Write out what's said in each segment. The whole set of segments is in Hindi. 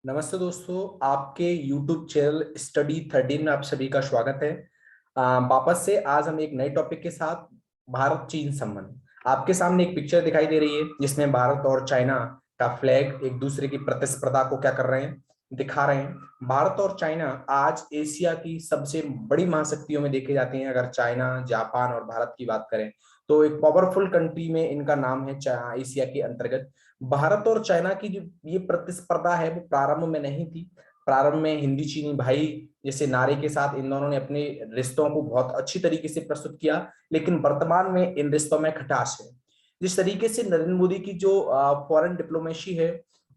नमस्ते दोस्तों, आपके YouTube चैनल स्टडी 13 में आप सभी का स्वागत है। वापस से आज हम एक नए टॉपिक के साथ भारत चीन संबंध। आपके सामने एक पिक्चर दिखाई दे रही है जिसमें भारत और चाइना का फ्लैग एक दूसरे की प्रतिस्पर्धा को क्या कर रहे हैं, दिखा रहे हैं। भारत और चाइना आज एशिया की सबसे बड़ी महाशक्तियों में देखे जाते हैं। अगर चाइना, जापान और भारत की बात करें तो एक पावरफुल कंट्री में इनका नाम है एशिया के अंतर्गत। भारत और चाइना की जो ये प्रतिस्पर्धा है वो प्रारंभ में नहीं थी। प्रारंभ में हिंदी चीनी भाई जैसे नारे के साथ इन दोनों ने अपने रिश्तों को बहुत अच्छी तरीके से प्रस्तुत किया, लेकिन वर्तमान में इन रिश्तों में खटास है। जिस तरीके से नरेंद्र मोदी की जो फॉरेन डिप्लोमेसी है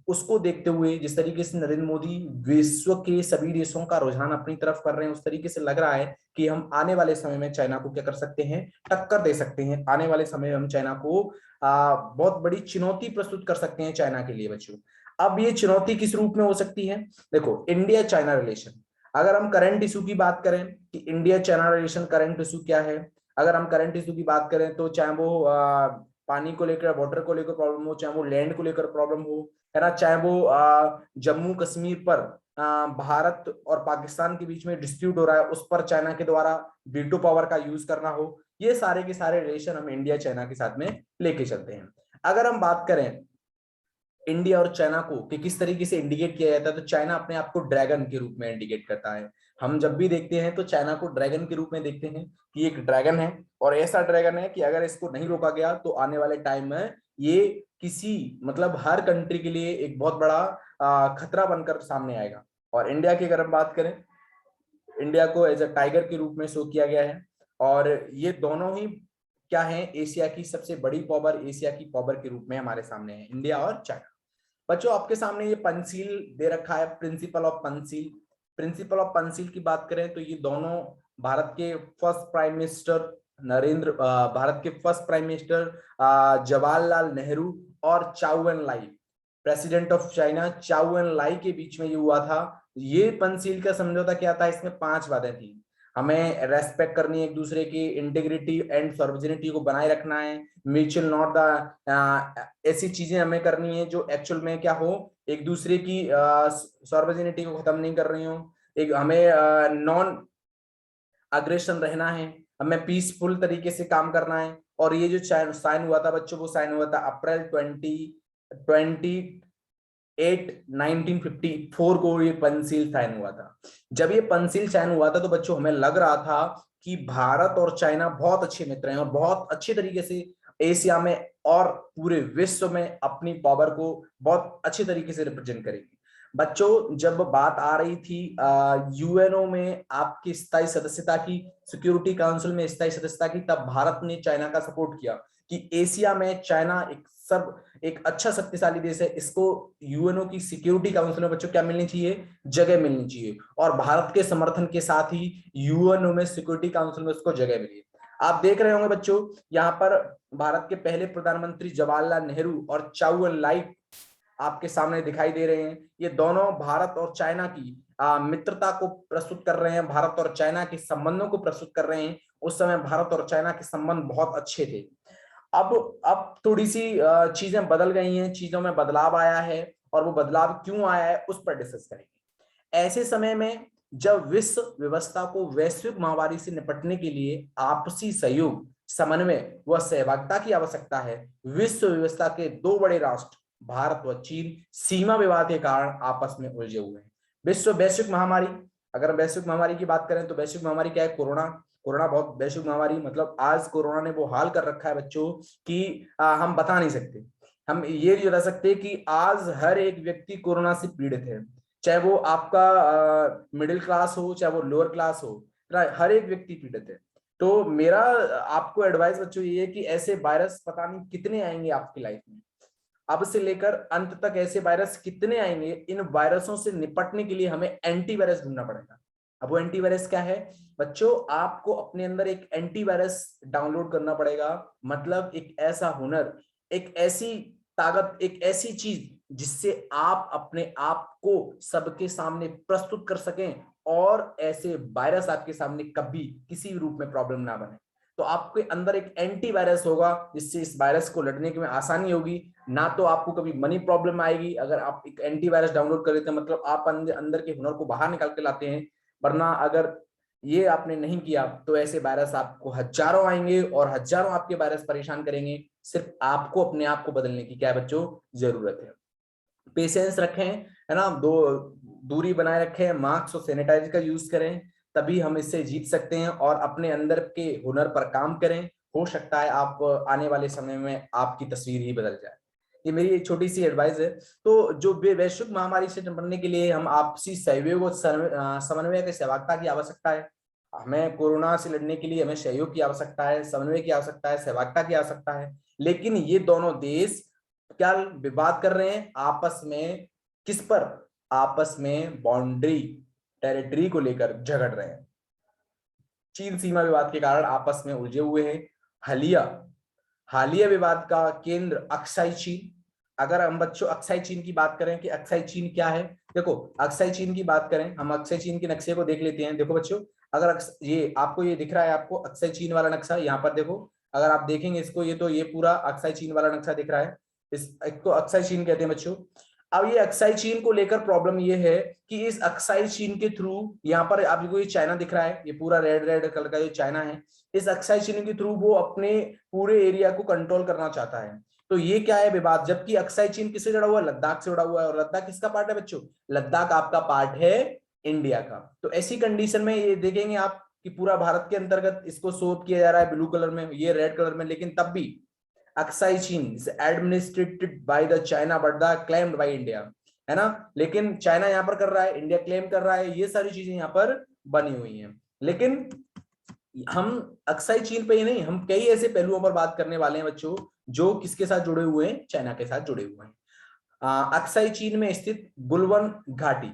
उसको देखते हुए, जिस तरीके से नरेंद्र मोदी विश्व के सभी देशों का रुझान अपनी तरफ कर रहे हैं, उस तरीके से लग रहा है कि हम आने वाले समय में चाइना को क्या कर सकते हैं, टक्कर दे सकते हैं। आने वाले समय में हम चाइना को बहुत बड़ी चुनौती प्रस्तुत कर सकते हैं चाइना के लिए बच्चों। अब ये चुनौती किस रूप में हो सकती है? देखो, इंडिया चाइना रिलेशन, अगर हम करंट इशू की बात करें कि India China relation current issue क्या है, अगर हम करंट इशू की बात करें तो चाहे वो पानी को लेकर, वाटर को लेकर प्रॉब्लम हो, चाहे वो लैंड को लेकर प्रॉब्लम हो, है ना, चाहे वो जम्मू कश्मीर पर भारत और पाकिस्तान के बीच में डिस्प्यूट हो रहा है, उस पर चाइना के द्वारा वीटो पावर का यूज करना हो, ये सारे के सारे रिलेशन हम इंडिया चाइना के साथ में लेके चलते हैं। अगर हम बात करें इंडिया और चाइना को कि किस तरीके से इंडिकेट किया जाता है, तो चाइना अपने आप को ड्रैगन के रूप में इंडिकेट करता है। हम जब भी देखते हैं तो चाइना को ड्रैगन के रूप में देखते हैं कि एक ड्रैगन है, और ऐसा ड्रैगन है कि अगर इसको नहीं रोका गया तो आने वाले टाइम में ये किसी मतलब हर कंट्री के लिए एक बहुत बड़ा खतरा बनकर सामने आएगा। और इंडिया की अगर हम बात करें, इंडिया को एज अ टाइगर के रूप में शो किया गया है। और ये दोनों ही क्या है, एशिया की सबसे बड़ी पावर, एशिया की पावर के रूप में हमारे सामने है, इंडिया और चाइना। बच्चों, आपके सामने ये पंचशील दे रखा है, principle of Panchsheel. Principle of Panchsheel की बात करें तो ये दोनों भारत के फर्स्ट प्राइम मिनिस्टर भारत के first prime minister Jawaharlal Nehru और Chou En Lai, president of China Chou En Lai के बीच में ये हुआ था। ये पंचशील का समझौता क्या था? इसमें 5 बातें थी। हमें रेस्पेक्ट करनी है एक दूसरे की, इंटीग्रिटी एंड सॉवर्जिनिटी को बनाए रखना है, म्यूचुअल नॉट द ऐसी चीजें हमें करनी है जो एक्चुअल में क्या हो, एक दूसरे की सॉवर्जिनिटी को खत्म नहीं कर रही हो। एक हमें नॉन अग्रेशन रहना है, हमें पीसफुल तरीके से काम करना है। और ये जो साइन हुआ था बच्चों, वो साइन हुआ था अप्रैल 1954 को ये पंचशील साइन हुआ था। जब ये पंचशील साइन हुआ था तो बच्चों हमें लग रहा था कि भारत और चाइना बहुत अच्छे मित्र हैं और बहुत अच्छे तरीके से एशिया में और पूरे विश्व में अपनी पावर को बहुत अच्छे तरीके से रिप्रेजेंट करेगी। बच्चों, जब बात आ रही थी यूएनओ में आपकी स्थायी सदस्यता की, सिक्योरिटी काउंसिल में स्थायी सदस्यता की, तब भारत ने चाइना का सपोर्ट किया कि एशिया में चाइना एक अच्छा शक्तिशाली देश है, इसको यूएनओ की सिक्योरिटी काउंसिल में बच्चों क्या मिलनी चाहिए, जगह मिलनी चाहिए। और भारत के समर्थन के साथ ही यूएनओ में सिक्योरिटी काउंसिल में उसको जगह मिली। आप देख रहे होंगे बच्चों, यहाँ पर भारत के पहले प्रधानमंत्री जवाहरलाल नेहरू और चाउ एन लाई आपके सामने दिखाई दे रहे हैं। ये दोनों भारत और चाइना की मित्रता को प्रस्तुत कर रहे हैं, भारत और चाइना के संबंधों को प्रस्तुत कर रहे हैं। उस समय भारत और चाइना के संबंध बहुत अच्छे थे। अब थोड़ी सी चीजें बदल गई हैं, चीजों में बदलाव आया है, और वो बदलाव क्यों आया है उस पर डिस्कस करेंगे। ऐसे समय में जब विश्व व्यवस्था को वैश्विक महामारी से निपटने के लिए आपसी सहयोग, समन्वय व सहभागिता की आवश्यकता है, विश्व व्यवस्था के दो बड़े राष्ट्र भारत व चीन सीमा विवाद के कारण आपस में उलझे हुए हैं। वैश्विक महामारी, अगर वैश्विक महामारी की बात करें तो वैश्विक महामारी क्या है? कोरोना। कोरोना बहुत वैश्विक महामारी, मतलब आज कोरोना ने वो हाल कर रखा है बच्चों कि हम बता नहीं सकते। हम ये नहीं बता सकते कि आज हर एक व्यक्ति कोरोना से पीड़ित है, चाहे वो आपका मिडिल क्लास हो, चाहे वो लोअर क्लास हो, हर एक व्यक्ति पीड़ित है। तो मेरा आपको एडवाइस बच्चों ये है कि ऐसे वायरस पता नहीं कितने आएंगे आपकी लाइफ में, अब से लेकर अंत तक ऐसे वायरस कितने आएंगे। इन वायरसों से निपटने के लिए हमें एंटीवायरस ढूंढना पड़ेगा। अब वो एंटीवायरस क्या है बच्चों? आपको अपने अंदर एक एंटीवायरस डाउनलोड करना पड़ेगा, मतलब एक ऐसा हुनर, एक ऐसी ताकत, एक ऐसी चीज जिससे आप अपने आप को सबके सामने प्रस्तुत कर सकें और ऐसे वायरस आपके सामने कभी किसी भी रूप में प्रॉब्लम ना बने। तो आपके अंदर एक एंटीवायरस होगा जिससे इस वायरस को लड़ने में आसानी होगी। ना तो आपको कभी मनी प्रॉब्लम आएगी अगर आप एक एंटीवायरस डाउनलोड कर लेते हैं, मतलब आप अंदर के हुनर को बाहर निकाल के लाते हैं। वरना अगर ये आपने नहीं किया तो ऐसे वायरस आपको हजारों आएंगे और हजारों आपके वायरस परेशान करेंगे। सिर्फ आपको अपने आप को बदलने की क्या है बच्चों जरूरत है। पेशेंस रखें, है ना, दूरी बनाए रखें, मास्क और सैनिटाइजर का यूज करें, तभी हम इससे जीत सकते हैं। और अपने अंदर के हुनर पर काम करें, हो सकता है आप आने वाले समय में आपकी तस्वीर ही बदल जाए। ये मेरी एक छोटी सी एडवाइस है। तो जो वैश्विक महामारी से निपटने के लिए हम आपसी सहयोग और समन्वय की सहभागिता की आवश्यकता है। हमें कोरोना से लड़ने के लिए हमें सहयोग की आवश्यकता है, समन्वय की आवश्यकता है, सहभागिता की आवश्यकता है। लेकिन ये दोनों देश क्या विवाद कर रहे हैं आपस में? किस पर? आपस में बाउंड्री, टेरिटरी को लेकर झगड़ रहे हैं। चीन सीमा विवाद के कारण आपस में उलझे हुए हैं। हालिया हालिया विवाद का केंद्र अक्साई चीन। अगर हम बच्चों अक्साई चीन की बात करें कि अक्साई चीन क्या है, देखो अक्साई चीन की बात करें, हम अक्साई चीन के नक्शे को देख लेते हैं। देखो बच्चों, अगर ये आपको ये दिख रहा है, आपको अक्साई चीन वाला नक्शा यहाँ पर देखो, अगर आप देखेंगे इसको, ये तो ये पूरा अक्साई चीन वाला नक्शा दिख रहा है। इस एक तो अक्साई चीन कहते हैं बच्चों। अब ये अक्साई चीन को लेकर प्रॉब्लम ये है कि इस अक्साई चीन के थ्रू, यहाँ पर आपको ये चाइना दिख रहा है, ये पूरा रेड रेड कलर का ये चाइना है। इस अक्साई चीन के थ्रू वो अपने पूरे एरिया को कंट्रोल करना चाहता है। तो ये क्या है विवाद, जबकि अक्साई चीन किससे जुड़ा हुआ है? लद्दाख से जुड़ा हुआ है। और लद्दाख किसका पार्ट है बच्चों? लद्दाख आपका पार्ट है इंडिया का। तो ऐसी कंडीशन में ये देखेंगे आप कि पूरा भारत के अंतर्गत इसको शोध किया जा रहा है ब्लू कलर में, ये रेड कलर में, लेकिन तब भी अक्साई चीन is administrated by the China but the claimed by India, है ना। लेकिन चाइना यहाँ पर कर रहा है, इंडिया क्लेम कर रहा है, ये सारी चीजें यहाँ पर बनी हुई हैं। लेकिन हम अक्साई चीन पे ही नहीं, हम कई ऐसे पहलुओं पर बात करने वाले हैं बच्चों जो किसके साथ जुड़े हुए हैं? चाइना के साथ जुड़े हुए हैं। अक्साई चीन में स्थित गुलवन घाटी,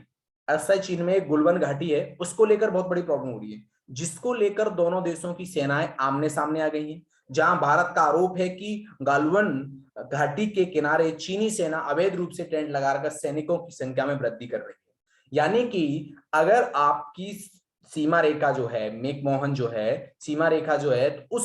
अक्साई चीन में एक गुलवन घाटी है, उसको लेकर बहुत बड़ी प्रॉब्लम हो रही है, जिसको लेकर दोनों देशों की सेनाएं आमने सामने आ गई हैं। जहां भारत का आरोप है कि गालवन घाटी के किनारे चीनी सेना अवैध रूप से टेंट लगाकर सैनिकों की संख्या में वृद्धि कर रही है। यानी कि अगर आपकी सीमा रेखा जो है, मेकमोहन जो है सीमा रेखा जो है, तो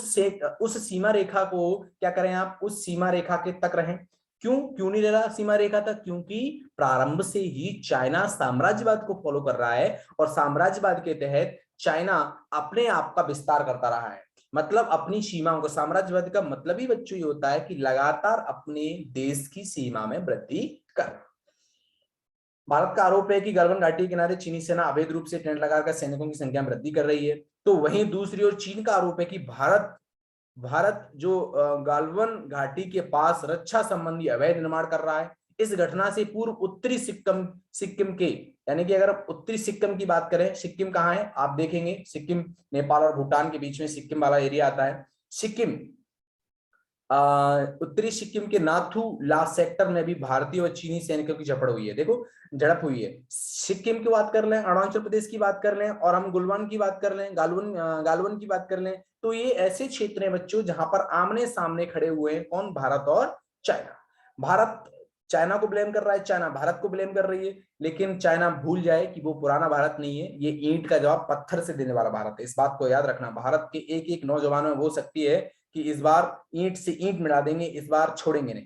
उस सीमा रेखा को क्या करें आप? उस सीमा रेखा के तक रहें। क्यों नहीं रह रहा सीमा रेखा तक? क्योंकि प्रारंभ से ही चाइना साम्राज्यवाद को फॉलो कर रहा है और साम्राज्यवाद के तहत चाइना अपने आप का विस्तार करता रहा है, मतलब अपनी सीमाओं को। साम्राज्यवाद का मतलब ही बच्चों ये होता है कि लगातार अपने देश की सीमा में वृद्धि करना। भारत का आरोप है कि गलवान घाटी के किनारे चीनी सेना अवैध रूप से टेंट लगाकर सैनिकों की संख्या में वृद्धि कर रही है। तो वहीं दूसरी ओर चीन का आरोप है कि भारत जो गालवन घाटी के पास रक्षा संबंधी अवैध निर्माण कर रहा है। इस घटना से पूर्व उत्तरी सिक्किम सिक्किम के, यानी कि अगर आप उत्तरी सिक्किम की बात करें, सिक्किम कहाँ है आप देखेंगे, सिक्किम नेपाल और भूटान के बीच में सिक्किम वाला एरिया आता है। सिक्किम उत्तरी सिक्किम के नाथू ला सेक्टर में भी भारतीय और चीनी सैनिकों की झड़प हुई है। देखो झड़प हुई है। सिक्किम की बात कर लें, अरुणाचल प्रदेश की बात कर लें, और हम गुलवान की बात कर लें, गालवन की बात कर लें, तो ये ऐसे क्षेत्र हैं बच्चों जहां पर आमने सामने खड़े हुए हैं कौन? भारत और चाइना। भारत चाइना को ब्लेम कर रहा है, चाइना भारत को ब्लेम कर रही है, लेकिन चाइना भूल जाए कि वो पुराना भारत नहीं है, ये ईंट का जवाब पत्थर से देने वाला भारत है। इस बात को याद रखना। भारत के एक एक नौजवान में वो शक्ति है कि इस बार ईंट से ईंट मिला देंगे, इस बार छोड़ेंगे नहीं।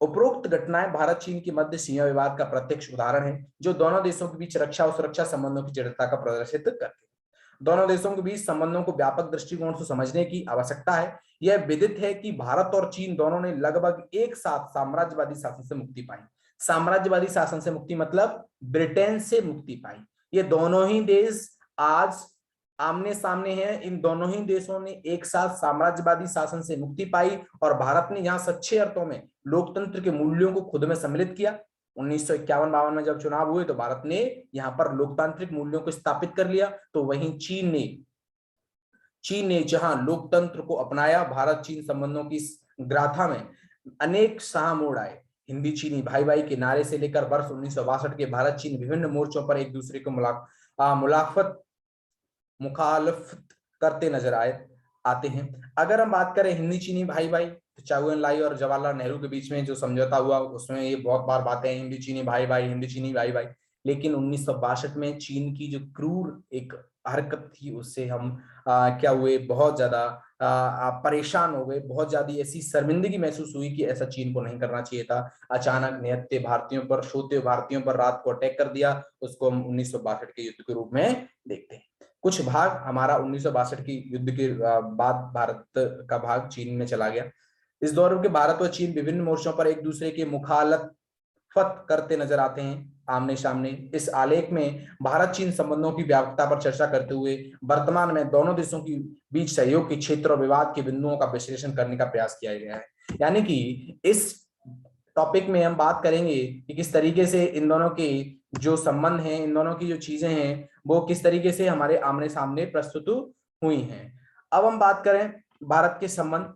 उपरोक्त घटनाएं भारत चीन के मध्य सीमा विवाद का प्रत्यक्ष उदाहरण है, जो दोनों देशों के बीच रक्षा और सुरक्षा संबंधों की जटिलता का प्रदर्शित करते हैं। दोनों देशों के बीच संबंधों को व्यापक दृष्टिकोण से समझने की आवश्यकता है। यह विदित है कि भारत और चीन दोनों ने लगभग एक साथ साम्राज्यवादी शासन से मुक्ति पाई। साम्राज्यवादी शासन से मुक्ति मतलब ब्रिटेन से मुक्ति पाई। ये दोनों ही देश आज आमने सामने हैं। इन दोनों ही देशों ने एक साथ साम्राज्यवादी शासन से मुक्ति पाई और भारत ने यहाँ सच्चे अर्थों में लोकतंत्र के मूल्यों को खुद में सम्मिलित किया। 1951-52 में जब चुनाव हुए तो भारत ने यहाँ पर लोकतांत्रिक मूल्यों को स्थापित कर लिया। तो वहीं चीन ने जहां लोकतंत्र को अपनाया, भारत चीन संबंधों की ग्राथा में अनेक शाह मोड़ आए। हिंदी चीनी भाई भाई के नारे से लेकर वर्ष 1962 के भारत चीन विभिन्न मोर्चों पर एक दूसरे को मुखालफत करते नजर आते हैं। अगर हम बात करें हिंदी चीनी भाई भाई, तो चाउएन लाई और जवाहरलाल नेहरू के बीच में जो समझौता हुआ उसमें ये बहुत बार बातें हैं, हिंदी चीनी भाई भाई, हिंदी चीनी भाई भाई। लेकिन 1962 में चीन की जो क्रूर एक हरकत थी उससे हम क्या हुए, बहुत ज्यादा परेशान हो गए, बहुत ज्यादा ऐसी शर्मिंदगी महसूस हुई कि ऐसा चीन को नहीं करना चाहिए था। अचानक निहत्थे भारतीयों पर, सोते भारतीयों पर रात को अटैक कर दिया। उसको हम 1962 के युद्ध के रूप में देखते हैं। कुछ भाग हमारा 1962 की युद्ध के बाद भारत का भाग चीन में चला गया। इस दौर के भारत और चीन विभिन्न मोर्चों पर एक दूसरे के मुखालफत करते नजर आते हैं, आमने सामने। इस आलेख में भारत चीन संबंधों की व्यापकता पर चर्चा करते हुए वर्तमान में दोनों देशों के बीच सहयोग के क्षेत्र और विवाद के बिंदुओं का विश्लेषण करने का प्रयास किया गया है। यानी कि इस टॉपिक में हम बात करेंगे कि किस तरीके से इन दोनों के जो संबंध हैं, इन दोनों की जो चीजें हैं, वो किस तरीके से हमारे आमने सामने प्रस्तुत हुई हैं। अब हम बात करें भारत के संबंध,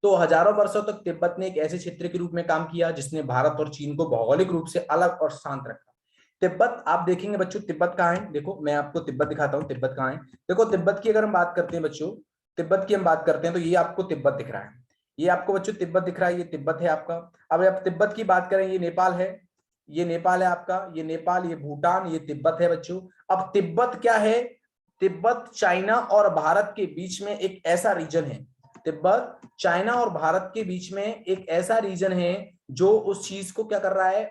तो हजारों वर्षों तक तिब्बत ने एक ऐसे क्षेत्र के रूप में काम किया जिसने भारत और चीन को भौगोलिक रूप से अलग और शांत रखा। तिब्बत, आप देखेंगे बच्चों, तिब्बत कहाँ है? देखो मैं आपको तिब्बत दिखाता हूँ, तिब्बत कहाँ है। देखो तिब्बत की अगर हम बात करते हैं बच्चों, तिब्बत की हम बात करते हैं तो ये आपको तिब्बत दिख रहा है, ये आपको बच्चों तिब्बत दिख रहा है, ये तिब्बत है आपका। अब आप तिब्बत की बात करें, ये नेपाल है, ये नेपाल है आपका, ये नेपाल, ये भूटान, ये तिब्बत है बच्चों। अब तिब्बत क्या है? तिब्बत चाइना और भारत के बीच में एक ऐसा रीजन है, तिब्बत चाइना और भारत के बीच में एक ऐसा रीजन है जो उस चीज को क्या कर रहा है,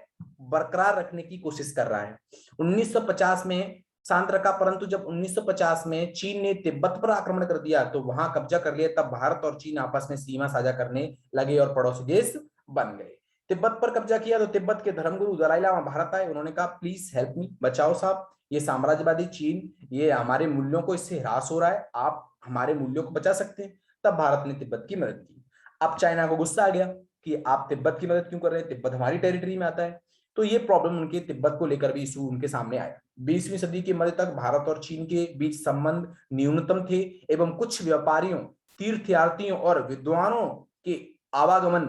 बरकरार रखने की कोशिश कर रहा है। 1950 में शांत रखा, परंतु जब 1950 में चीन ने तिब्बत पर आक्रमण कर दिया तो वहां कब्जा कर लिया, तब भारत और चीन आपस में सीमा साझा करने लगे और पड़ोसी देश बन गए। तिब्बत पर कब्जा किया तो तिब्बत के धर्मगुरु दलाई लामा भारत आए, उन्होंने कहा प्लीज हेल्प मी, बचाओ साहब, ये साम्राज्यवादी चीन, ये हमारे मूल्यों को, इससे ह्रास हो रहा है, आप हमारे मूल्यों को बचा सकते हैं। तब भारत ने तिब्बत की मदद की। अब चाइना को गुस्सा आ गया कि आप तिब्बत की मदद क्यों कर रहे हैं, तिब्बत हमारी टेरिटरी में आता है। तो ये प्रॉब्लम उनके तिब्बत को लेकर भी इशू उनके सामने आया। 20वीं सदी के मध्य तक भारत और चीन के बीच संबंध न्यूनतम थे एवं कुछ व्यापारियों, तीर्थयात्रियों और विद्वानों के आवागमन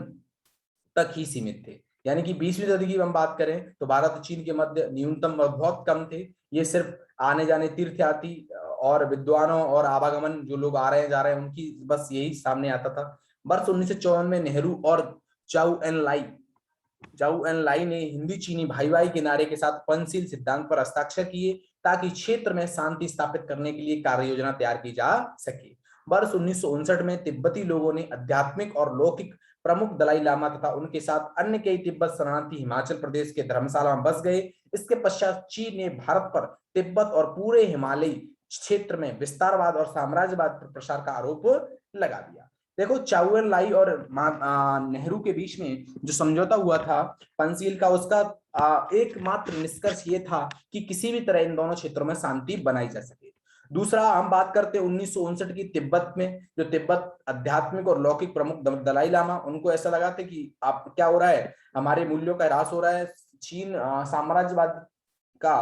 तक ही सीमित थे। यानी कि 20वीं सदी की हम बात करें तो भारत और चीन के मध्य न्यूनतम बहुत कम थे, ये सिर्फ आने जाने तीर्थयात्री और विद्वानों और आवागमन, जो लोग आ रहे हैं जा रहे हैं, उनकी बस यही सामने आता था। वर्ष 1954 में नेहरू और जाऊ एन लाई ने हिंदी चीनी भाई भाई के नारे के साथ पंचशील सिद्धांत पर हस्ताक्षर किए ताकि क्षेत्र में शांति स्थापित करने के लिए कार्य योजना तैयार की जा सके। वर्ष 1959 में तिब्बती लोगों ने आध्यात्मिक और लौकिक प्रमुख दलाई लामा तथा उनके साथ अन्य कई तिब्बत शरणार्थी हिमाचल प्रदेश के धर्मशाला में बस गए। इसके पश्चात चीन ने भारत पर तिब्बत और पूरे हिमालयी क्षेत्र में विस्तारवाद और साम्राज्यवाद पर प्रसार का आरोप लगा दिया। देखो चाउ एन लाई और नेहरू के बीच में जो समझौता हुआ था पंचशील का, उसका एकमात्र निष्कर्ष ये था कि किसी भी तरह इन दोनों क्षेत्रों में शांति बनाई जा सके। दूसरा हम बात करते हैं 1959 की तिब्बत में, जो तिब्बत आध्यात्मिक और लौकिक प्रमुख दलाई लामा, उनको ऐसा लगा था कि आप क्या हो रहा है, हमारे मूल्यों का ह्रास हो रहा है, चीन साम्राज्यवाद का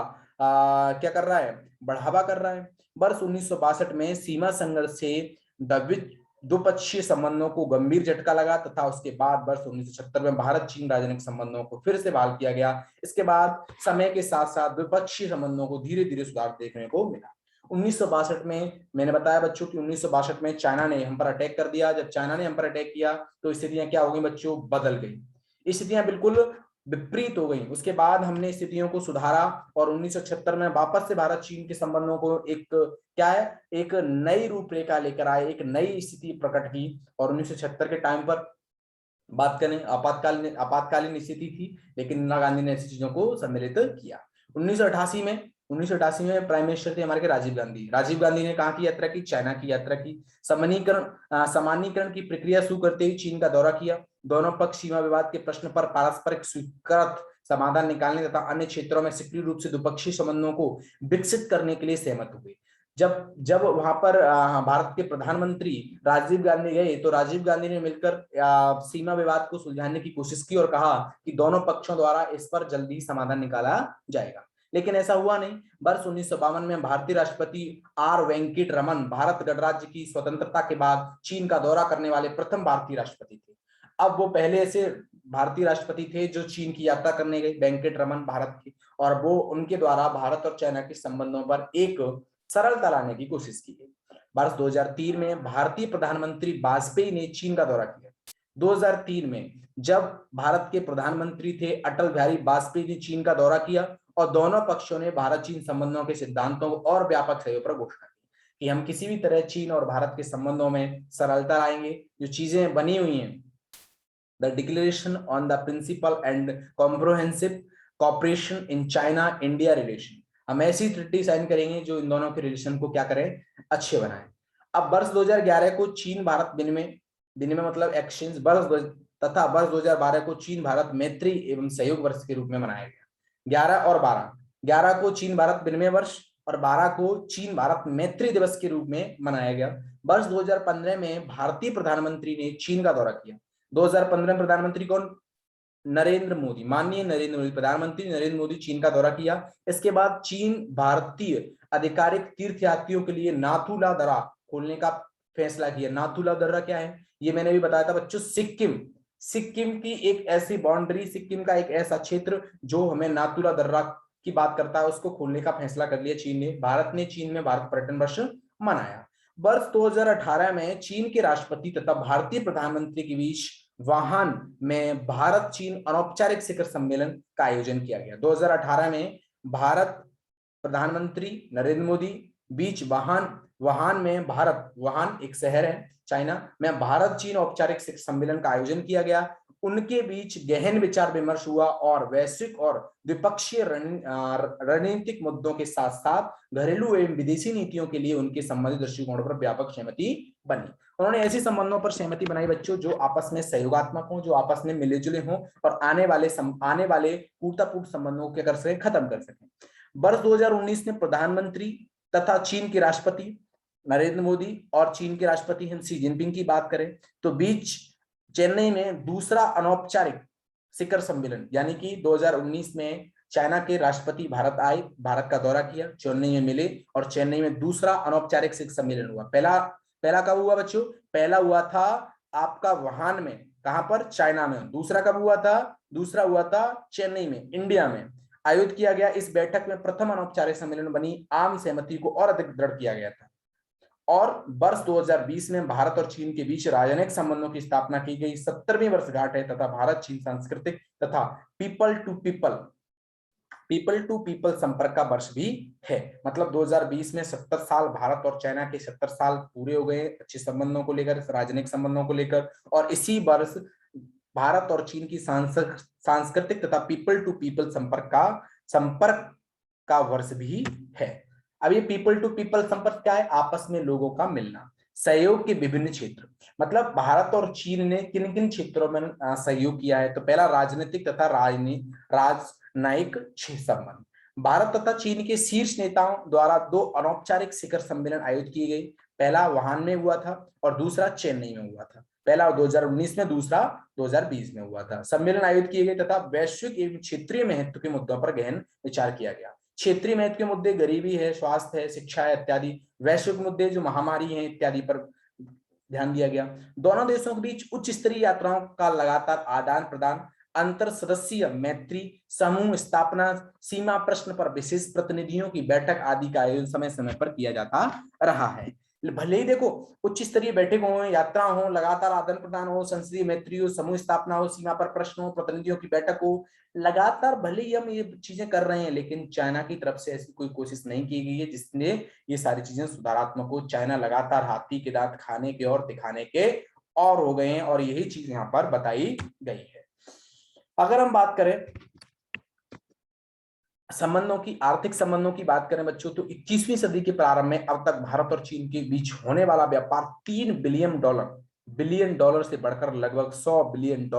क्या कर रहा है, बढ़ावा कर रहा है। वर्ष 1962 में सीमा संघर्ष से द्विपक्षीय संबंधों को गंभीर झटका लगा तथा उसके बाद वर्ष 1976 में भारत चीन राजनीतिक संबंधों को फिर से बहाल किया गया। इसके बाद समय के साथ साथ द्विपक्षीय संबंधों को धीरे धीरे सुधार देखने को मिला। 1962 में मैंने बताया बच्चों कि 1962 में चाइना ने हम पर अटैक कर दिया। जब चाइना ने हम पर अटैक किया तो स्थितियां क्या हो गई बच्चों, बदल गई, स्थितियां बिल्कुल विपरीत हो गई। उसके बाद हमने स्थितियों को सुधारा और 1976 में वापस से भारत चीन के संबंधों को एक क्या है, एक नई रूपरेखा लेकर आए, एक नई स्थिति प्रकट की। और 1976 के टाइम पर बात करें आपातकालीन स्थिति थी, लेकिन इंदिरा गांधी ने ऐसी चीजों को सम्मिलित किया। 1988 में प्राइम मिनिस्टर थे हमारे राजीव गांधी। राजीव गांधी ने कहाँ की यात्रा की, चाइना की यात्रा की। सामान्यीकरण की प्रक्रिया शुरू करते ही चीन का दौरा किया। दोनों पक्ष सीमा विवाद के प्रश्न पर पारस्परिक स्वीकृत समाधान निकालने तथा अन्य क्षेत्रों में सक्रिय रूप से द्विपक्षीय संबंधों को विकसित करने के लिए सहमत हुए। जब जब वहां पर भारत के प्रधानमंत्री राजीव गांधी गए तो राजीव गांधी ने मिलकर सीमा विवाद को सुलझाने की कोशिश की और कहा कि दोनों पक्षों द्वारा इस पर जल्दी समाधान निकाला जाएगा, लेकिन ऐसा हुआ नहीं। वर्ष 1952 में भारतीय राष्ट्रपति आर वेंकट रमन भारत गणराज्य की स्वतंत्रता के बाद चीन का दौरा करने वाले प्रथम भारतीय राष्ट्रपति थे। अब वो पहले ऐसे भारतीय राष्ट्रपति थे जो चीन की यात्रा करने गए, वेंकट रमन भारत के, और वो उनके द्वारा भारत और चाइना के संबंधों पर एक सरलता लाने की कोशिश की गई। वर्ष 2003 में भारतीय प्रधानमंत्री वाजपेयी ने चीन का दौरा किया। 2003 में जब भारत के प्रधानमंत्री थे अटल बिहारी वाजपेयी ने चीन का दौरा किया और दोनों पक्षों ने भारत चीन संबंधों के सिद्धांतों और व्यापक सहयोग पर घोषणा की कि हम किसी भी तरह चीन और भारत के संबंधों में सरलता लाएंगे। जो चीजें बनी हुई हैं, the declaration on the principle and comprehensive cooperation in China India relation, हम ऐसी ट्रीटी साइन करेंगे जो इन दोनों के रिलेशन को क्या करें, अच्छे बनाए। अब वर्ष 2011 को चीन भारत विनिमय विनिमय मतलब एक्सचेंज वर्ष तथा वर्ष 2012 को चीन भारत मैत्री एवं सहयोग वर्ष के रूप में मनाया गया। 11 और 12, 11 को चीन भारत विनिमय वर्ष और 12 को चीन भारत मैत्री दिवस के रूप में मनाया गया। वर्ष 2015 में भारतीय प्रधानमंत्री ने चीन का दौरा किया। 2015 में प्रधानमंत्री कौन, नरेंद्र मोदी, माननीय नरेंद्र मोदी, प्रधानमंत्री नरेंद्र मोदी चीन का दौरा किया। इसके बाद चीन भारतीय आधिकारिक तीर्थयात्रियों के लिए नाथुला दर्रा खोलने का फैसला किया। नाथुला दर्रा क्या है, ये मैंने भी बताया था बच्चों, सिक्किम की एक ऐसी बाउंड्री, सिक्किम का एक ऐसा क्षेत्र जो हमें नाथुला दर्रा की बात करता है, उसको खोलने का फैसला कर लिया चीन ने। भारत ने चीन में भारत पर्यटन वर्ष मनाया। वर्ष 2018 में चीन के राष्ट्रपति तथा भारतीय प्रधानमंत्री के बीच वुहान में भारत चीन अनौपचारिक शिखर सम्मेलन का आयोजन किया गया। 2018 में भारत प्रधानमंत्री नरेंद्र मोदी बीच वुहान में भारत, वुहान एक शहर है चाइना में, भारत चीन औपचारिक शिखर सम्मेलन का आयोजन किया गया। उनके बीच गहन विचार विमर्श हुआ और वैश्विक और द्विपक्षीय रणनीतिक मुद्दों के साथ साथ घरेलू एवं विदेशी नीतियों के लिए उनके संबंधित दृष्टिकोणों पर व्यापक सहमति बनी। उन्होंने ऐसे संबंधों पर सहमति बनाई बच्चों जो आपस में सहयोगात्मक हो, जो आपस में मिले जुले हों और आने वाले कूटपूर्ण संबंधों के कर से खत्म कर सकें। वर्ष 2019 में प्रधानमंत्री तथा चीन के राष्ट्रपति नरेंद्र मोदी और चीन के राष्ट्रपति शी जिनपिंग की बात करें तो बीच चेन्नई में दूसरा अनौपचारिक शिखर सम्मेलन, यानी कि 2019 में चाइना के राष्ट्रपति भारत आए, भारत का दौरा किया, चेन्नई में मिले और चेन्नई में दूसरा अनौपचारिक शिखर सम्मेलन हुआ। पहला कब हुआ बच्चों, पहला हुआ था आपका वुहान में, कहां पर, चाइना में। दूसरा कब हुआ था, दूसरा हुआ था चेन्नई में, इंडिया में आयोजित किया गया। इस बैठक में प्रथम अनौपचारिक सम्मेलन बनी आम सहमति को और अधिक दृढ़ किया गया था। और वर्ष 2020 में भारत और चीन के बीच राजनयिक संबंधों की स्थापना की गई। 70वीं वर्षगांठ है तथा भारत चीन सांस्कृतिक तथा पीपल टू पीपल संपर्क का वर्ष भी है। मतलब 2020 में 70 साल, भारत और चाइना के 70 साल पूरे हो गए अच्छे संबंधों को लेकर, राजनयिक संबंधों को लेकर। और इसी वर्ष भारत और चीन की सांस्कृतिक तथा पीपल टू पीपल संपर्क का वर्ष भी है। अब ये पीपल टू पीपल संपर्क क्या है, आपस में लोगों का मिलना, सहयोग के विभिन्न क्षेत्र। मतलब भारत और चीन ने किन किन क्षेत्रों में सहयोग किया है, तो पहला राजनीतिक तथा राजनयिक संबंध। भारत तथा चीन के शीर्ष नेताओं द्वारा 2 अनौपचारिक शिखर सम्मेलन आयोजित किए गए। पहला वुहान में हुआ था और दूसरा चेन्नई में हुआ था। पहला 2019 में, दूसरा 2020 में हुआ था। सम्मेलन आयोजित किए गए तथा वैश्विक एवं क्षेत्रीय महत्व के मुद्दों पर गहन विचार किया गया। क्षेत्रीय महत्व के मुद्दे गरीबी है, स्वास्थ्य है, शिक्षा है इत्यादि। वैश्विक मुद्दे जो महामारी है इत्यादि पर ध्यान दिया गया। दोनों देशों के बीच उच्च स्तरीय यात्राओं का लगातार आदान प्रदान, अंतर सदस्यीय मैत्री, समूह स्थापना, सीमा प्रश्न पर विशेष प्रतिनिधियों की बैठक आदि का आयोजन समय समय पर किया जाता रहा है। भले ही देखो उच्च स्तरीय बैठक हो, यात्रा हो, लगातार आदान प्रदान हो, संसदीय मैत्री हो, समूह स्थापना हो, सीमा पर प्रश्न हो, प्रतिनिधियों की बैठक हो, लगातार भले ही हम ये चीजें कर रहे हैं, लेकिन चाइना की तरफ से ऐसी कोई कोशिश नहीं की गई है जिसने ये सारी चीजें सुधारात्मक हो। चाइना लगातार हाथी के दांत खाने के और दिखाने के और हो गए हैं और यही चीज यहाँ पर बताई गई है। अगर हम बात करें संबंधों की, आर्थिक संबंधों की बात करें बच्चों, तो 21वीं सदी के प्रारंभ में अब तक भारत और चीन के बीच होने वाला व्यापार $3 बिलियन से बढ़कर लगभग $100 बिलियन,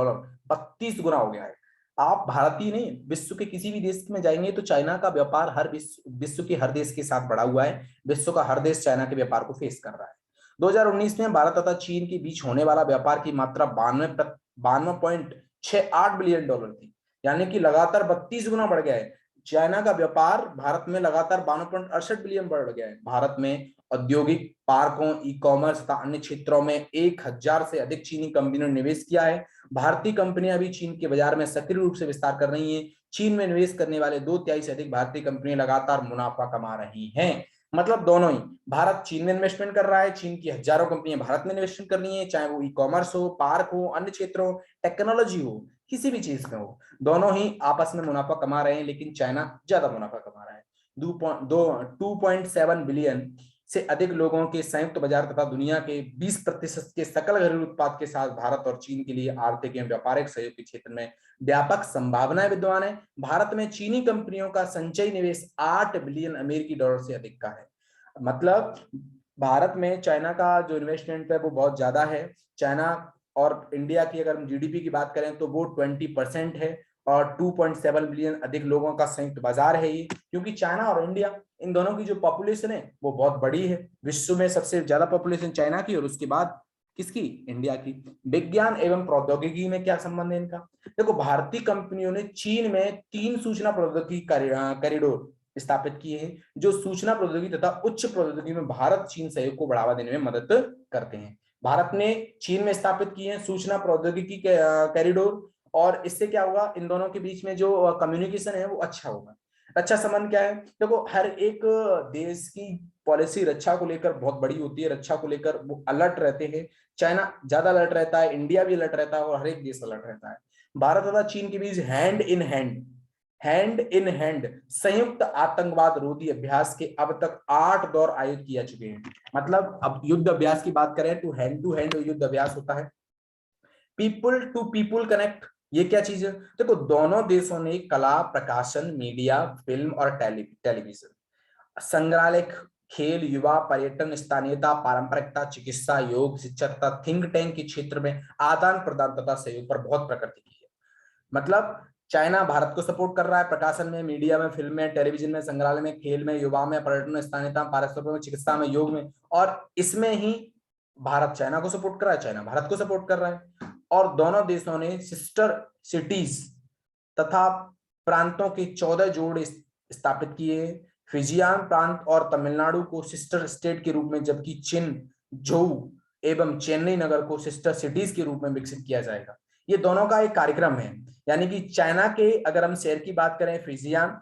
32 गुना हो गया है। आप भारतीय नहीं, विश्व के किसी भी देश में जाएंगे तो चाइना का व्यापार हर विश्व के हर देश के साथ बढ़ा हुआ है। विश्व का हर देश चाइना के व्यापार को फेस कर रहा है। 2019 में भारत तथा चीन के बीच होने वाला व्यापार की मात्रा 92.68 बिलियन डॉलर थी, यानी कि लगातार 32 गुना बढ़ गया है। चाइना का व्यापार भारत में लगातार 92.68 बिलियन बढ़ गया है। भारत में औद्योगिक पार्कों, ई कॉमर्स तथा अन्य क्षेत्रों में 1000 से अधिक चीनी कंपनियों ने निवेश किया है। भारतीय कंपनियां भी चीन के बाजार में सक्रिय रूप से विस्तार कर रही हैं। चीन में निवेश करने वाले 2/3 से अधिक भारतीय कंपनियां लगातार मुनाफा कमा रही हैं। मतलब दोनों ही, भारत चीन में इन्वेस्टमेंट कर रहा है, चीन की हजारों कंपनियां भारत में इन्वेस्टमेंट कर रही हैं, चाहे वो ई कॉमर्स हो, पार्क हो, अन्य क्षेत्र हो, टेक्नोलॉजी हो, किसी भी चीज में हो, दोनों ही आपस में मुनाफा कमा रहे हैं, लेकिन चाइना ज्यादा मुनाफा कमा रहा है। 2.7 बिलियन से अधिक लोगों के संयुक्त बाजार तथा दुनिया के 20% के सकल घरेलू उत्पाद के साथ भारत और चीन के लिए आर्थिक एवं व्यापारिक सहयोग के क्षेत्र में व्यापक संभावनाएं विद्यमान है। भारत में चीनी कंपनियों का संचयी निवेश 8 बिलियन अमेरिकी डॉलर से अधिक का है। मतलब भारत में चाइना का जो इन्वेस्टमेंट है वो बहुत ज्यादा है। चाइना और इंडिया की अगर हम जीडीपी की बात करें तो वो 20% है, और 2.7 बिलियन अधिक लोगों का संयुक्त बाजार है ये, क्योंकि चाइना और इंडिया इन दोनों की जो पॉपुलेशन है वो बहुत बड़ी है। विश्व में सबसे ज्यादा पॉपुलेशन चाइना की और उसके बाद किसकी? इंडिया की। विज्ञान एवं प्रौद्योगिकी में क्या संबंध है इनका? देखो, भारतीय कंपनियों ने चीन में 3 सूचना प्रौद्योगिकी कॉरिडोर स्थापित किए हैं, जो सूचना प्रौद्योगिकी तथा उच्च प्रौद्योगिकी में भारत चीन सहयोग को बढ़ावा देने में मदद करते हैं। भारत ने चीन में स्थापित किए हैं सूचना प्रौद्योगिकी के कॉरिडोर, और इससे क्या होगा, इन दोनों के बीच में जो कम्युनिकेशन है वो अच्छा होगा। रक्षा संबंध क्या है? देखो, हर एक देश की पॉलिसी रक्षा को लेकर बहुत बड़ी होती है, रक्षा को लेकर वो अलर्ट रहते हैं। चाइना ज्यादा अलर्ट रहता है, इंडिया भी अलर्ट रहता है, और हर एक देश अलर्ट रहता है। भारत तथा चीन के बीच हैंड इन हैंड संयुक्त आतंकवाद रोधी अभ्यास के अब तक 8 दौर आयोजित किया चुके हैं। मतलब अब युद्ध अभ्यास की बात करें तो हैंड टू हैंड युद्ध अभ्यास होता है। पीपुल टू पीपुल कनेक्ट, ये क्या चीज है? देखो, दोनों देशों ने कला, प्रकाशन, मीडिया, फिल्म और टेलीविजन, संग्रहालय, खेल, युवा, पर्यटन, स्थानीयता, पारंपरिकता, चिकित्सा, योग, शिक्षा तथा थिंक टैंक के क्षेत्र में आदान प्रदान तथा सहयोग पर बहुत प्रगति की है। मतलब चाइना भारत को सपोर्ट कर रहा है प्रकाशन में, मीडिया में, फिल्म में, टेलीविजन में, संग्रहालय में, खेल में, युवा में, पर्यटन, स्थानीयता, पारस्परिक में, चिकित्सा में, योग में, और इसमें ही भारत चाइना को सपोर्ट कर रहा है, चाइना भारत को सपोर्ट कर रहा है। और दोनों देशों ने सिस्टर सिटीज तथा प्रांतों के 14 जोड़ स्थापित किए। फिजियान प्रांत और तमिलनाडु को सिस्टर स्टेट के रूप में, जबकि चिनजोऊ एवं चेन्नई नगर को सिस्टर सिटीज के रूप में विकसित किया जाएगा। ये दोनों का एक कार्यक्रम है। यानी कि चाइना के अगर हम शहर की बात करें फिजियान,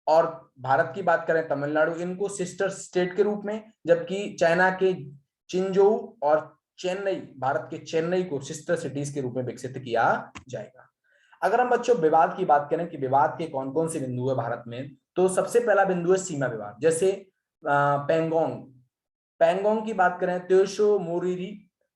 और भारत की बात करें तमिलनाडु, इनको सिस्टर स्टेट के रूप में, जबकि चाइना के चिंजोऊ और चेन्नई, भारत के चेन्नई को सिस्टर सिटीज के रूप में विकसित किया जाएगा। अगर हम बच्चों विवाद की बात करें कि विवाद के कौन कौन से बिंदु है भारत में, तो सबसे पहला बिंदु है सीमा विवाद। जैसे पेंगोंग पेंगोंग की बात करें, त्योशो मोरिरी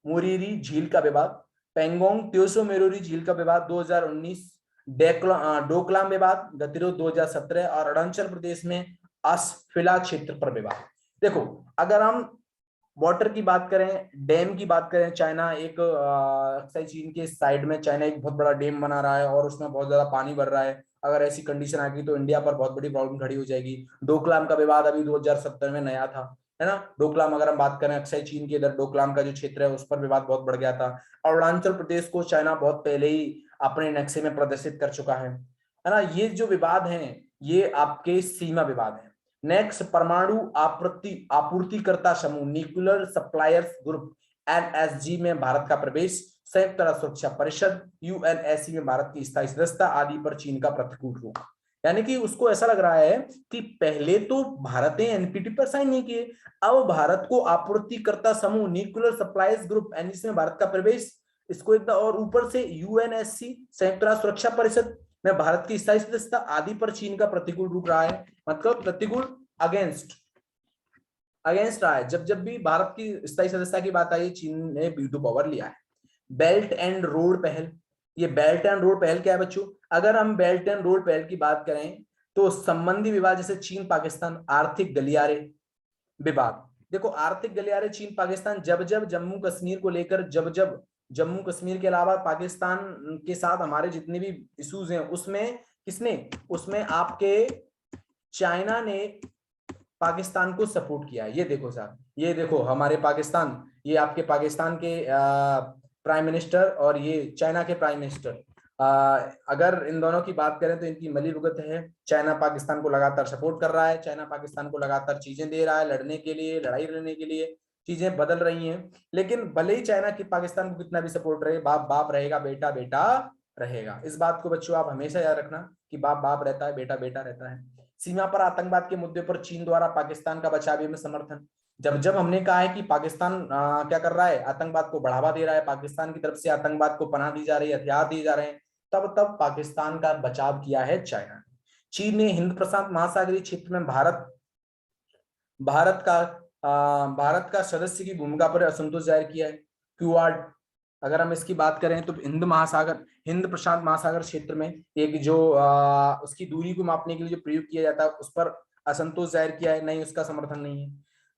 मोरिरी झील का विवाद, पेंगोंग त्योशो मोरिरी झील का विवाद 2019, डोकलाम विवाद गतिरोध 2017, और अरुणाचल प्रदेश में असफिला क्षेत्र पर विवाद। देखो, अगर हम वाटर की बात करें, डैम की बात करें, चाइना एक अक्सर चीन के साइड में चाइना एक बहुत बड़ा डैम बना रहा है और उसमें बहुत ज्यादा पानी भर रहा है। अगर ऐसी कंडीशन आ गई तो इंडिया पर बहुत बड़ी प्रॉब्लम खड़ी हो जाएगी। डोकलाम का विवाद अभी 2017 में नया था, है ना। डोकलाम अगर हम बात करें, अक्सर चीन के इधर डोकलाम का जो क्षेत्र है उस पर विवाद बहुत बढ़ गया था। अरुणाचल प्रदेश को चाइना बहुत पहले ही अपने नक्शे में प्रदर्शित कर चुका है ना। ये जो विवाद हैं ये आपके सीमा विवाद है। नेक्स्ट, परमाणु आपूर्तिकर्ता समूह, न्यूक्लियर सप्लायर्स ग्रुप, एनएसजी में भारत का प्रवेश, संयुक्त राष्ट्र सुरक्षा परिषद, यूएनएससी में भारत की स्थायी सदस्यता आदि पर चीन का प्रतिकूल रुख। यानी कि उसको ऐसा लग रहा है कि पहले तो भारत ने एनपीटी पर साइन नहीं किए, अब भारत को आपूर्तिकर्ता समूह, न्यूक्लियर सप्लायर्स ग्रुप, एनएससी में भारत का प्रवेश, इसको एकदम, और ऊपर से यूएनएससी, संयुक्त राष्ट्र सुरक्षा परिषद में भारत की स्थायी सदस्यता आदि पर चीन का प्रतिकूल रुख रहा है। मतलब प्रतिकूल, अगेंस्ट रहा है। जब जब भी भारत की स्थायी सदस्यता की बात आई, चीन ने वीटो पावर लिया है। बेल्ट एंड रोड पहल, ये बेल्ट एंड रोड पहल क्या है बच्चों? अगर हम बेल्ट एंड रोड पहल की बात करें तो संबंधी विवाद, जैसे चीन पाकिस्तान आर्थिक गलियारे विवाद। देखो, आर्थिक गलियारे चीन पाकिस्तान, जब जब जम्मू कश्मीर को लेकर, जब जब जम्मू कश्मीर के अलावा पाकिस्तान के साथ हमारे जितने भी इश्यूज हैं, उसमें किसने, उसमें आपके चाइना ने पाकिस्तान को सपोर्ट किया। ये देखो साहब, ये देखो हमारे पाकिस्तान, ये आपके पाकिस्तान के प्राइम मिनिस्टर और ये चाइना के प्राइम मिनिस्टर, अगर इन दोनों की बात करें तो इनकी मिली भुगत है। चाइना पाकिस्तान को लगातार सपोर्ट कर रहा है, चाइना पाकिस्तान को लगातार चीजें दे रहा है, लड़ने के लिए, लड़ाई लड़ने के लिए चीजें बदल रही हैं। लेकिन भले ही चाइना की पाकिस्तान को कितना भी सपोर्ट रहे, बाप बाप रहेगा, बेटा बेटा रहेगा। इस बात को बच्चों आप हमेशा याद रखना कि बाप बाप रहता है, बेटा बेटा रहता है। सीमा पर आतंकवाद के मुद्दे पर चीन द्वारा पाकिस्तान का बचाव में समर्थन। जब जब हमने कहा है कि पाकिस्तान क्या कर रहा है, आतंकवाद को बढ़ावा दे रहा है, पाकिस्तान की तरफ से आतंकवाद को पनाह दी जा रही है, हथियार दिए जा रहे हैं, तब तब पाकिस्तान का बचाव किया है चाइना ने। चीन ने हिंद प्रशांत महासागरीय क्षेत्र में भारत का भारत का सदस्य की भूमिका पर असंतोष जाहिर किया है। क्यूआड, अगर हम इसकी बात करें तो हिंद प्रशांत महासागर क्षेत्र में एक जो उसकी दूरी को मापने के लिए जो प्रयोग किया जाता है उस पर असंतोष जाहिर किया है, नहीं उसका समर्थन नहीं है।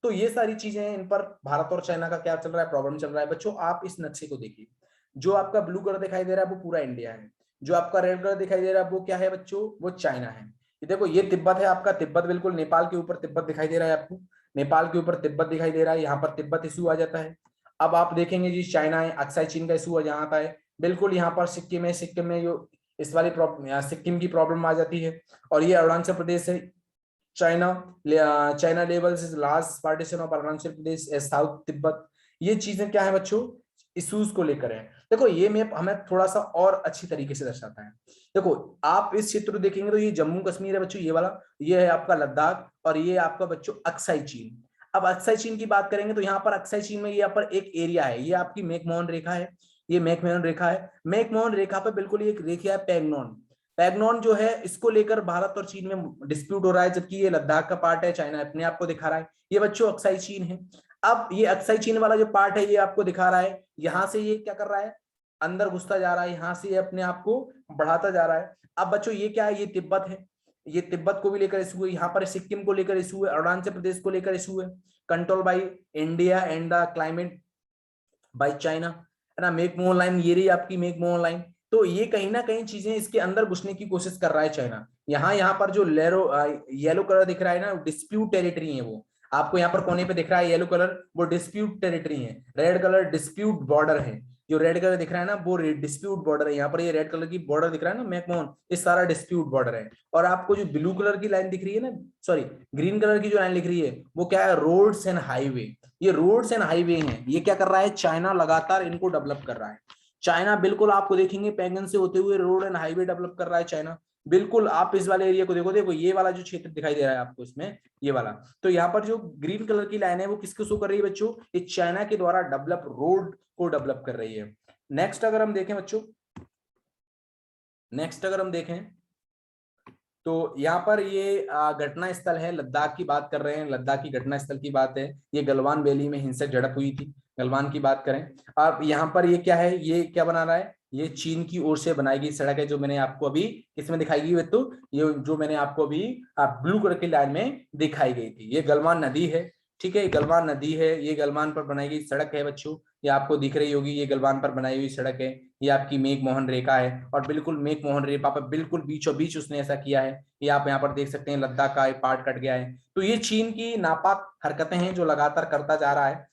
तो ये सारी चीजें हैं, इन पर भारत और चाइना का क्या चल रहा है, प्रॉब्लम चल रहा है। बच्चों आप इस नक्शे को देखिए, जो आपका ब्लू कलर दिखाई दे रहा है वो पूरा इंडिया है, जो आपका रेड कलर दिखाई दे रहा है वो क्या है बच्चों, वो चाइना है। ये देखो ये तिब्बत है आपका, तिब्बत बिल्कुल नेपाल के ऊपर तिब्बत दिखाई दे रहा है आपको, नेपाल के ऊपर तिब्बत दिखाई दे रहा है, यहाँ पर तिब्बत इशू आ जाता है। अब आप देखेंगे जी चाइना है, अक्साई चीन का इशू जहां आता है, बिल्कुल यहाँ पर सिक्किम है, सिक्किम में जो इस वाली सिक्किम की प्रॉब्लम आ जाती है। और ये अरुणाचल प्रदेश है, China levels is large partition of Arunachal Pradesh south Tibet. ये चीजें क्या है बच्चों, इश्यूज को लेकर है। देखो ये मैप हमें थोड़ा सा और अच्छी तरीके से दर्शाता है। देखो आप इस चित्र देखेंगे तो ये जम्मू कश्मीर है बच्चों, ये वाला, ये है आपका लद्दाख, और ये आपका बच्चों अक्साई चीन। अब अक्साई चीन की बात करेंगे तो यहाँ पर अक्साई चीन में यहाँ पर एक एरिया है, ये आपकी मैकमोहन रेखा है, ये मैकमोहन रेखा है। मैकमोहन रेखा पर बिल्कुल एक रेखा है पैंगोंग। पैंगोंग जो है इसको लेकर भारत और चीन में डिस्प्यूट हो रहा है, जबकि ये लद्दाख का पार्ट है, चाइना अपने आप को दिखा रहा है। ये बच्चों अक्साई चीन है। अब ये अक्साई चीन वाला जो पार्ट है ये आपको दिखा रहा है, यहां से ये क्या कर रहा है, अंदर घुसता जा रहा है, यहां से ये अपने आप को बढ़ाता जा रहा है। अब बच्चों ये क्या है, ये तिब्बत है, ये तिब्बत को भी लेकर इशू है, यहाँ पर सिक्किम को लेकर इशू है, अरुणाचल प्रदेश को लेकर इशू है। Control by India and the climate by China, है ना। मेक मोर लाइन, ये रही आपकी मेक मोर लाइन। तो ये कहीं ना कहीं चीजें इसके अंदर घुसने की कोशिश कर रहा है चाइना। यहाँ पर जो येलो कलर दिख रहा है ना, डिस्प्यूट टेरिटरी है वो, आपको यहाँ पर कोने पे दिख रहा है येलो कलर, वो डिस्प्यूट टेरिटरी है। रेड कलर डिस्प्यूट बॉर्डर है, जो रेड कलर दिख रहा है ना वो डिस्प्यूट बॉर्डर है। यहाँ पर ये रेड कलर की बॉर्डर दिख रहा है ना मैकमोहन, ये सारा डिस्प्यूट बॉर्डर है। और आपको जो ब्लू कलर की लाइन दिख रही है ना, सॉरी ग्रीन कलर की जो लाइन लिख रही है वो क्या है, रोड्स एंड हाईवे। ये रोड्स एंड हाईवे हैं, ये क्या कर रहा है, चाइना लगातार इनको डेवलप कर रहा है। चाइना बिल्कुल आपको देखेंगे पैंगन से होते हुए रोड एंड हाईवे डेवलप कर रहा है चाइना। बिल्कुल आप इस वाले एरिया को देखो, देखो ये वाला जो क्षेत्र दिखाई दे रहा है आपको इसमें, ये वाला, तो यहाँ पर जो ग्रीन कलर की लाइन है वो किसको शो कर रही है बच्चों, ये चाइना के द्वारा डेवलप रोड को डेवलप कर रही है। नेक्स्ट अगर हम देखें बच्चों, नेक्स्ट अगर हम देखें तो यहाँ पर ये घटना स्थल है, लद्दाख की बात कर रहे हैं, लद्दाख की घटना स्थल की बात है। ये गलवान वैली में हिंसक झड़प हुई थी, गलवान की बात करें। अब यहाँ पर ये क्या है, ये क्या बना रहा है, ये चीन की ओर से बनाई गई सड़क है, जो मैंने आपको अभी इसमें दिखाई गई, तो ये जो मैंने आपको अभी ब्लू कलर की लाइन में दिखाई गई थी, ये गलवान नदी है। ठीक है, गलवान नदी है, ये गलवान पर बनाई गई सड़क है बच्चों, ये आपको दिख रही होगी, ये गलवान पर बनाई हुई सड़क है। ये आपकी मेक मोहन रेखा है, और बिल्कुल मेक मोहन रेखा पर बिल्कुल बीचों बीच उसने ऐसा किया है। ये आप यहाँ पर देख सकते हैं, लद्दाख का एक पार्ट कट गया है। तो ये चीन की नापाक हरकतें हैं जो लगातार करता जा रहा है।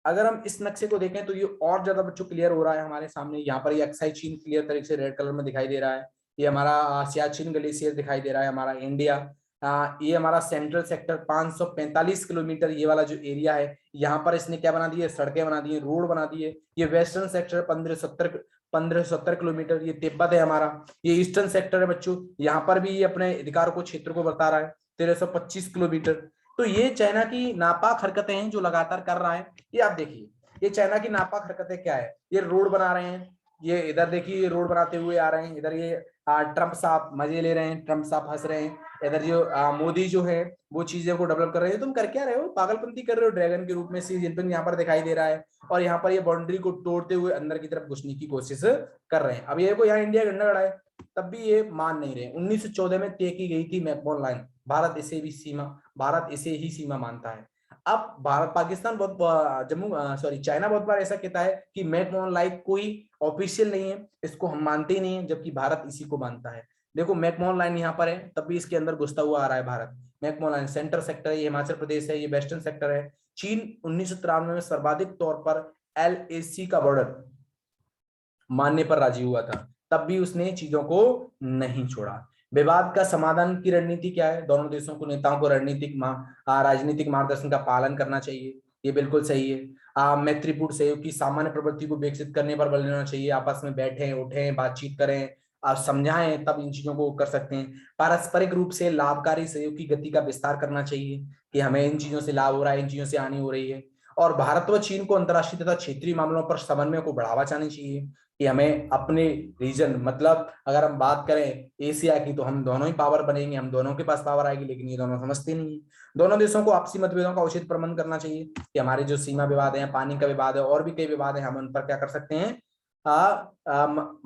अगर हम इस नक्शे को देखें तो ये और ज्यादा बच्चों क्लियर हो रहा है हमारे सामने। यहाँ पर ये अक्साई चीन क्लियर तरीके से रेड कलर में दिखाई दे रहा है। ये हमारा सियाचिन ग्लेशियर दिखाई दे रहा है, हमारा इंडिया। ये हमारा सेंट्रल सेक्टर 545 किलोमीटर, ये वाला जो एरिया है, यहाँ पर इसने क्या बना दिया, सड़कें बना दी है, रोड बना दी है। ये वेस्टर्न सेक्टर 1570 किलोमीटर, ये तिब्बत है हमारा। ये ईस्टर्न सेक्टर है बच्चों, यहाँ पर भी ये अपने अधिकार को, क्षेत्र को बता रहा है, 1325 किलोमीटर। तो ये चाइना की नापाक हरकतें हैं जो लगातार कर रहा है। ये आप देखिए, ये चाइना की नापाक हरकतें क्या है, ये रोड बना रहे हैं, ये इधर देखिए ये रोड बनाते हुए आ रहे हैं, इधर ये ट्रंप साहब मजे ले रहे हैं, ट्रंप साहब हंस रहे हैं। इधर जो मोदी जो है वो चीजें को डेवलप कर रहे हैं। तुम कर क्या रहे हो, पागलपंती कर रहे हो, ड्रैगन के रूप में सी जिनपिंग यहाँ पर दिखाई दे रहा है, और यहाँ पर ये बाउंड्री को तोड़ते हुए अंदर की तरफ घुसने की कोशिश कर रहे हैं। अब ये को यहाँ इंडिया झंडा गड़ा है, तब भी ये मान नहीं रहे। 1914 में तय की गई थी मैकमोहन लाइन, भारत इसे ही सीमा मानता है। अब भारत पाकिस्तान बहुत चाइना बहुत बार ऐसा कहता है कि मैकमोहन लाइन कोई ऑफिशियल नहीं है, इसको हम मानते ही नहीं है, जबकि भारत इसी को मानता है। देखो मैकमोहन लाइन यहाँ पर है, तब भी इसके अंदर घुसता हुआ आ रहा है Bharat. McMahon line centre sector है, ये हिमाचल प्रदेश है, ये वेस्टर्न सेक्टर है। चीन 1993 में सर्वाधिक तौर पर LAC का बॉर्डर मानने पर राजी हुआ था, तब भी उसने चीजों को नहीं छोड़ा। विवाद का समाधान की रणनीति क्या है, दोनों देशों को, नेताओं को राजनीतिक मार्गदर्शन का पालन करना चाहिए, ये बिल्कुल सही है। मैत्रीपूर्ण सहयोग की सामान्य प्रवृत्ति को विकसित करने पर बल देना चाहिए, आपस में बैठें उठें बातचीत करें, समझाएं, तब इन चीजों को कर सकते हैं। पारस्परिक रूप से लाभकारी सहयोग की गति का विस्तार करना चाहिए कि हमें इन चीजों से लाभ हो रहा है, इन चीजों से हानि हो रही है। और भारत व चीन को अंतर्राष्ट्रीय तथा क्षेत्रीय मामलों पर समन्वय को बढ़ावा चाहनी चाहिए कि हमें अपने रीजन, मतलब अगर हम बात करें एशिया की, तो हम दोनों ही पावर बनेंगे, हम दोनों के पास पावर आएगी, लेकिन ये दोनों समझते नहीं है। दोनों देशों को आपसी मतभेदों का उचित प्रबंध करना चाहिए कि हमारे जो सीमा विवाद है, पानी का विवाद है, और भी कई विवाद है, हम उन पर क्या कर सकते हैं,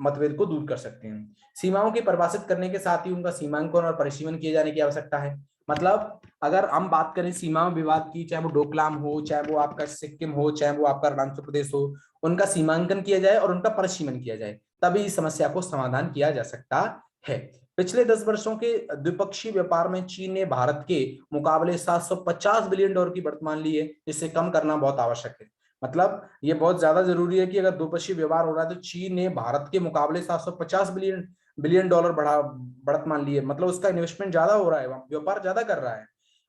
मतभेद को दूर कर सकते हैं। सीमाओं की परिभाषित करने के साथ ही उनका सीमांकन और परिसीमन किए जाने की आवश्यकता है। मतलब अगर हम बात करें सीमा विवाद की, चाहे वो डोकलाम हो, चाहे वो आपका सिक्किम हो, चाहे वो आपका अरुणाचल प्रदेश हो, उनका सीमांकन किया जाए और उनका परिसीमन किया जाए, तभी इस समस्या को समाधान किया जा सकता है। पिछले 10 वर्षों के द्विपक्षीय व्यापार में चीन ने भारत के मुकाबले 750 बिलियन डॉलर की बढ़त मान ली है, जिसे कम करना बहुत आवश्यक है। मतलब ये बहुत ज्यादा जरूरी है कि अगर द्विपक्षीय व्यवहार हो रहा है तो चीन ने भारत के मुकाबले 750 बिलियन बिलियन डॉलर बढ़त मान ली है। मतलब उसका इन्वेस्टमेंट ज्यादा हो रहा है, व्यापार ज्यादा कर रहा है,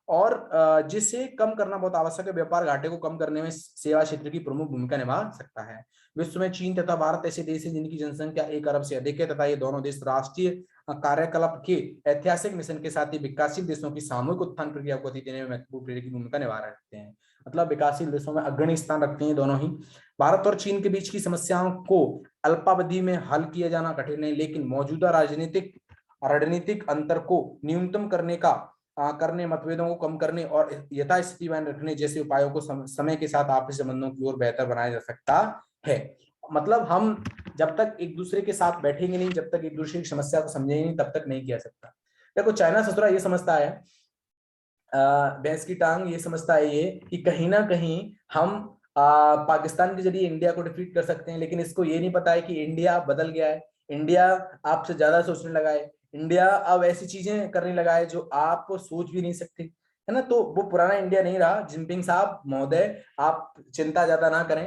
और जिसे कम करना बहुत आवश्यक है। व्यापार घाटे को कम करने में सेवा क्षेत्र की प्रमुख भूमिका निभा सकता है। विश्व में चीन तथा भारत ऐसे देश हैं जिनकी जनसंख्या 1 अरब से अधिक है, तथा ये दोनों देश राष्ट्रीय कार्यकलाप के ऐतिहासिक मिशन के साथ ही विकासशील देशों की सामूहिक उत्थान प्रक्रिया को गति देने में महत्वपूर्ण भूमिका निभा रहे हैं। मतलब विकासशील देशों में अग्रणी स्थान रखते हैं दोनों ही। भारत और चीन के बीच की समस्याओं को अल्पावधि में हल किया जाना कठिन है, लेकिन मौजूदा राजनीतिक रणनीतिक अंतर को न्यूनतम करने, मतभेदों को कम करने और यथास्थिति बनाए रखने जैसे उपायों को समय के साथ आपसी संबंधों की ओर बेहतर बनाया जा सकता है। मतलब हम जब तक एक दूसरे के साथ बैठेंगे नहीं, जब तक एक दूसरे की समस्या को समझेंगे नहीं, तब तक नहीं किया सकता। देखो चाइना ससुरा ये समझता है, भैंस की टांग ये समझता है ये कि कहीं ना कहीं हम पाकिस्तान के जरिए इंडिया को डिफीट कर सकते हैं, लेकिन इसको ये नहीं पता है कि इंडिया बदल गया है, इंडिया आपसे ज्यादा सोचने लगा है, इंडिया अब ऐसी चीजें करने लगा है जो आप सोच भी नहीं सकते, है ना। तो वो पुराना इंडिया नहीं रहा। जिनपिंग साहब महोदय, आप चिंता ज्यादा ना करें,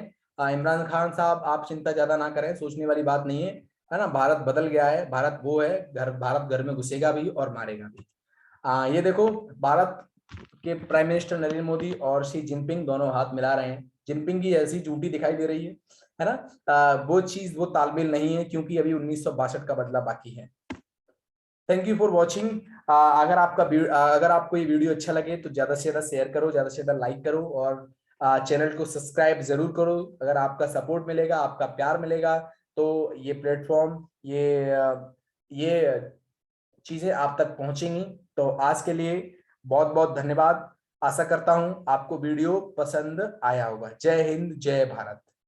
इमरान खान साहब आप चिंता ज्यादा ना करें, सोचने वाली बात नहीं है ना। भारत बदल गया है, भारत वो है, भारत घर में घुसेगा भी और मारेगा भी। ये देखो, भारत के प्राइम मिनिस्टर नरेंद्र मोदी और शी जिनपिंग दोनों हाथ मिला रहे हैं। जिनपिंग की ऐसी चूंटी दिखाई दे रही है ना। वो चीज, वो तालमेल नहीं है, क्योंकि अभी 1962 का बदला बाकी है। Thank you for watching. अगर आपको ये वीडियो अच्छा लगे तो ज्यादा से ज्यादा शेयर करो, ज्यादा से ज्यादा लाइक करो, और चैनल को सब्सक्राइब जरूर करो। अगर आपका सपोर्ट मिलेगा, आपका प्यार मिलेगा, तो ये प्लेटफॉर्म, ये चीजें आप तक पहुंचेंगी। तो आज के लिए बहुत बहुत धन्यवाद। आशा करता हूं आपको वीडियो पसंद आया होगा। जय हिंद, जय भारत।